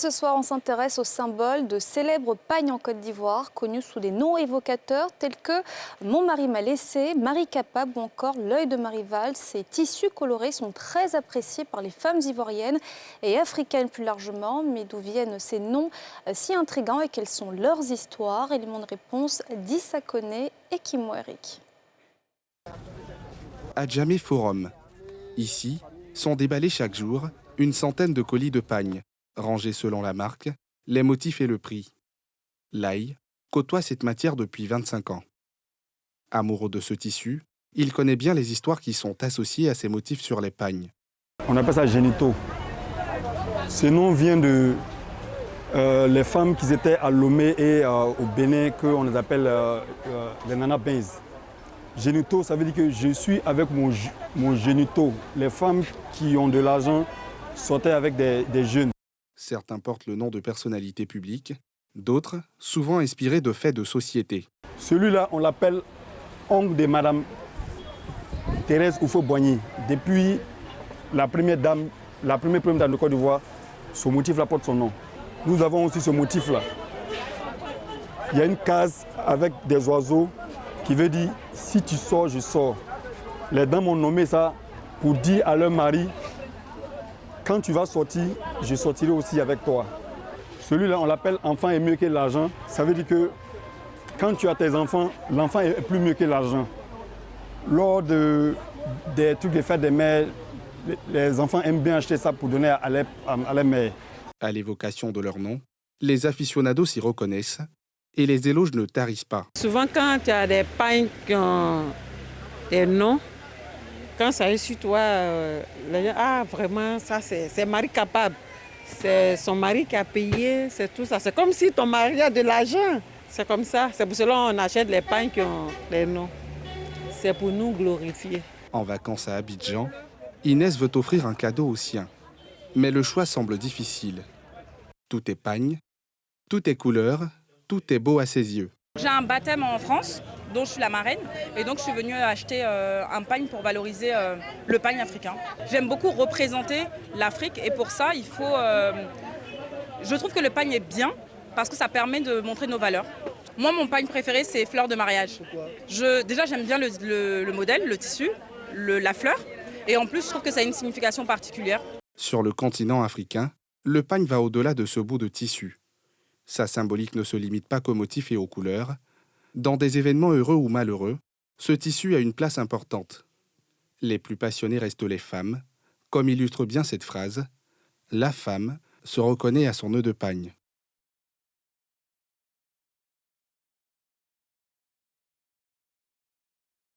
Ce soir, on s'intéresse aux symboles de célèbres pagnes en Côte d'Ivoire, connus sous des noms évocateurs tels que Mon mari m'a laissé, Marie capable ou encore l'œil de Marival. Ces tissus colorés sont très appréciés par les femmes ivoiriennes et africaines plus largement. Mais d'où viennent ces noms si intrigants et quelles sont leurs histoires? Élément de réponse d'Issa Koné et Kimo Eric. Adjamé Forum. Ici, sont déballés chaque jour une centaine de colis de pagnes, rangés selon la marque, les motifs et le prix. L'ail côtoie cette matière depuis 25 ans. Amoureux de ce tissu, il connaît bien les histoires qui sont associées à ces motifs sur les pagnes. On appelle ça génitaux. Ce nom vient de les femmes qui étaient à Lomé et au Bénin, qu'on les appelle les nana benz. Génitaux, ça veut dire que je suis avec mon génitaux. Les femmes qui ont de l'argent sortaient avec des jeunes. Certains portent le nom de personnalités publiques, d'autres, souvent inspirés de faits de société. Celui-là, on l'appelle oncle de Madame Thérèse Houphouët-Boigny. Depuis la première dame de Côte d'Ivoire, ce motif-là porte son nom. Nous avons aussi ce motif-là. Il y a une case avec des oiseaux qui veut dire « si tu sors, je sors ». Les dames ont nommé ça pour dire à leur mari « quand tu vas sortir, je sortirai aussi avec toi ». Celui-là, on l'appelle « enfant est mieux que l'argent ». Ça veut dire que quand tu as tes enfants, l'enfant est plus mieux que l'argent. Lors des trucs de fête des mères, les enfants aiment bien acheter ça pour donner à leur mère. À l'évocation de leur nom, les aficionados s'y reconnaissent et les éloges ne tarissent pas. Souvent, quand tu as des pagnes qui ont des noms, quand ça est sur toi, les gens, ah vraiment, ça c'est Marie capable. C'est son mari qui a payé, c'est tout ça. C'est comme si ton mari a de l'argent. C'est comme ça. C'est pour cela qu'on achète les pagnes qui ont les noms. C'est pour nous glorifier. En vacances à Abidjan, Inès veut offrir un cadeau aux siens. Mais le choix semble difficile. Tout est pagne, tout est couleur, tout est beau à ses yeux. J'ai un baptême en France, dont je suis la marraine, et donc je suis venue acheter un pagne pour valoriser le pagne africain. J'aime beaucoup représenter l'Afrique, et pour ça, il faut... je trouve que le pagne est bien, parce que ça permet de montrer nos valeurs. Moi, mon pagne préféré, c'est fleur de mariage. Déjà, j'aime bien le modèle, le tissu, la fleur, et en plus, je trouve que ça a une signification particulière. Sur le continent africain, le pagne va au-delà de ce bout de tissu. Sa symbolique ne se limite pas qu'aux motifs et aux couleurs. Dans des événements heureux ou malheureux, ce tissu a une place importante. Les plus passionnées restent les femmes, comme illustre bien cette phrase « La femme se reconnaît à son nœud de pagne ».